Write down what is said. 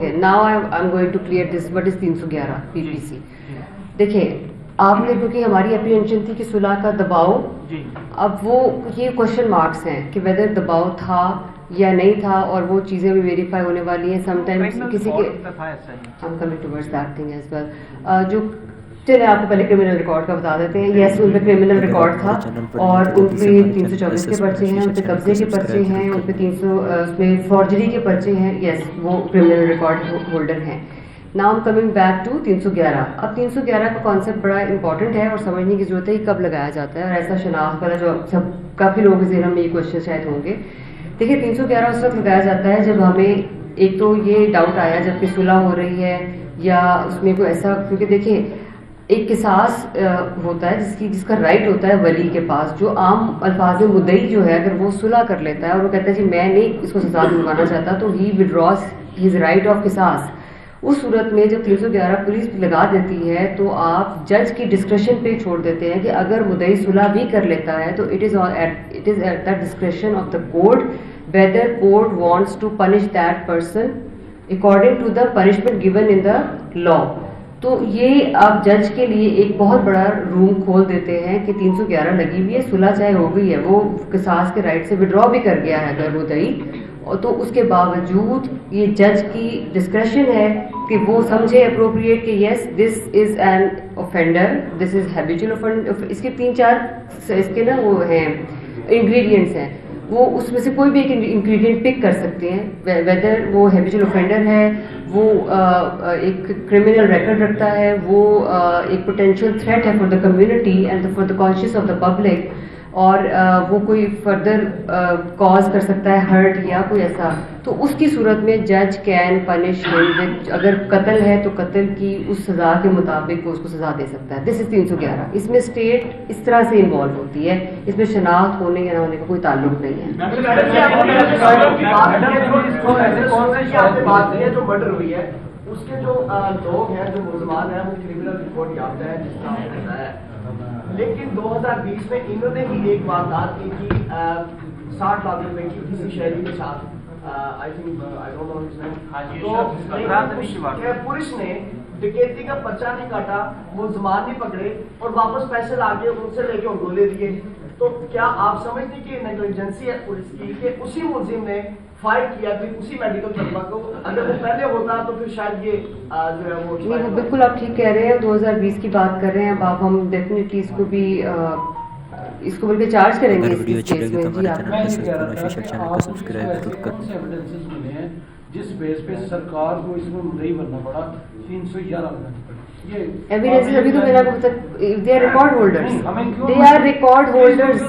Now I'm going to clear this. What is 311 PPC? देखिए आपने, क्योंकि हमारी एप्रीहेंशन थी कि सुलह का दबाव, अब वो ये क्वेश्चन मार्क्स हैं कि वेदर दबाव था या नहीं था, और वो चीज़ें भी वेरीफाई होने वाली हैं समटाइम्स किसी के। I'm coming towards that thing as well. जो चलिए आपको पहले क्रिमिनल रिकॉर्ड का बता देते हैं। यस, उन पे क्रिमिनल रिकॉर्ड था और उन पे 324 के पर्चे हैं, उन पे कब्जे के पर्चे हैं, उन पे 300 उसमें फॉर्जरी के पर्चे हैं। यस, वो क्रिमिनल रिकॉर्ड होल्डर हैं। Now coming back to 311। अब 311 का कॉन्सेप्ट बड़ा इंपॉर्टेंट है और समझने की जरूरत है कि कब लगाया जाता है, और ऐसा शनाख्त वाला जो सब काफ़ी लोगों के ज़हन में ये क्वेश्चन शायद होंगे। देखिए 311 उस वक्त लगाया जाता है जब हमें एक तो ये डाउट आया जबकि सुलह हो रही है या उसमें कोई ऐसा, क्योंकि देखिए एक किसास होता है जिसका राइट होता है वली के पास, जो आम अल्फाज में मुद्दई जो है अगर वो सुलह कर लेता है और वो कहता है जी मैं नहीं इसको सजा दिलवाना चाहता, तो ही विड्रॉज हिज राइट ऑफ किसास। उस सूरत में जब 311 पुलिस लगा देती है तो आप जज की डिस्क्रेशन पे छोड़ देते हैं कि अगर मुद्दई सुलह भी कर लेता है तो it is at the discretion of the court whether court wants to punish that person according to the punishment given in the law. तो ये आप जज के लिए एक बहुत बड़ा रूम खोल देते हैं कि 311 लगी हुई है, सुलह चाहे हो गई है, वो किसास के राइट से विड्रॉ भी कर गया है अगर मुद्दई, और तो उसके बावजूद ये जज की डिस्क्रेशन है कि वो समझे अप्रोप्रिएट कि yes this is an offender, this is habitual offender. इसके 3-4 इसके ना वो हैं इंग्रेडिएंट्स हैं, वो उसमें से कोई भी एक इंग्रेडिएंट पिक कर सकते हैं, वेदर वो हैबिचुअल ऑफेंडर है, वो एक क्रिमिनल रिकॉर्ड रखता है, वो एक पोटेंशियल थ्रेट है for the community and for the conscious of the public, और वो कोई फर्दर कॉज कर सकता है हर्ट या कोई ऐसा, तो उसकी सूरत में जज कैन पनिश हिम। अगर कत्ल है तो कत्ल की उस सज़ा के मुताबिक वो उसको सज़ा दे सकता है। This is 311। इसमें स्टेट इस तरह से इन्वॉल्व होती है, इसमें शनाख्त होने या ना होने का कोई ताल्लुक नहीं है। जो मर्डर हुई है उसके जो लोग हैं, जो मुलजमान हैं, वो क्रिमिनल रिकॉर्ड याफ्ता है जिस तरह आपने बताया, लेकिन 2020 में इन्होंने ही एक वारदात की कि 60 लाख रुपए की किसी शहरी के साथ I think I don't know his name, तो पुलिस ने डकैती का पर्चा नहीं काटा, मुलजमान नहीं पकड़े और वापस पैसे लाके उनसे लेके उनको ले दिए। तो क्या आप समझते कि नेग्लिजेंसी है पुलिस की कि उसी मुलजिम ने फाइट किया फिर उसी मेडिकल तलबा को, अगर वो पहले होता तो फिर शायद ये जो है वो नहीं, वो बिल्कुल आप ठीक कह रहे हैं। 2020 की बात कर रहे हैं अब हम डेफिनेटली इसको भी इसको बल्कि चार्ज करेंगे इस केस में। जी आप जिस बेस पे सरकार को इसमें मुद्दई बनना पड़ा 311 एविडेंसेस अभी तो मेरा they are record holders, they are record holders.